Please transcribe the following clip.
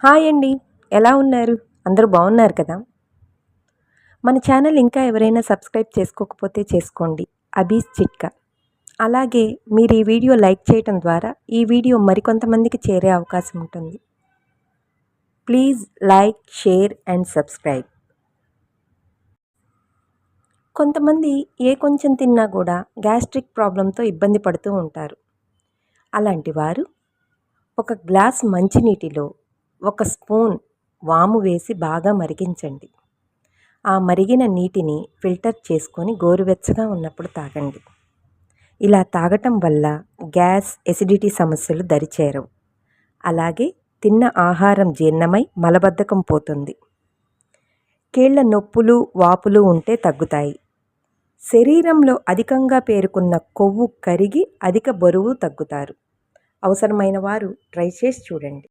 Hi అండి. ఎలా ఉన్నారు? అందరూ బాగున్నారు కదా? మన ఛానల్ ఇంకా ఎవరైనా సబ్స్క్రైబ్ చేసుకోకపోతే చేసుకోండి. అబీస్ చిట్కా. అలాగే మీరు ఈ వీడియో లైక్ చేయటం ద్వారా ఈ వీడియో మరికొంతమందికి చేరే అవకాశం ఉంటుంది. Please like, share and subscribe. కొంతమంది కొంచెం తిన్నా కూడా గ్యాస్ట్రిక్ ప్రాబ్లంతో ఇబ్బంది పడుతూ ఉంటారు. అలాంటి వారు ఒక గ్లాస్ మంచినీటిలో ఒక స్పూన్ వాము వేసి బాగా మరిగించండి. ఆ మరిగిన నీటిని ఫిల్టర్ చేసుకొని గోరువెచ్చగా ఉన్నప్పుడు తాగండి. ఇలా తాగటం వల్ల గ్యాస్, ఎసిడిటీ సమస్యలు దరిచేరవు. అలాగే తిన్న ఆహారం జీర్ణమై మలబద్ధకం పోతుంది. కీళ్ల నొప్పులు, వాపులు ఉంటే తగ్గుతాయి. శరీరంలో అధికంగా పేరుకున్న కొవ్వు కరిగి అధిక బరువు తగ్గుతారు. అవసరమైన వారు ట్రై చేసి చూడండి.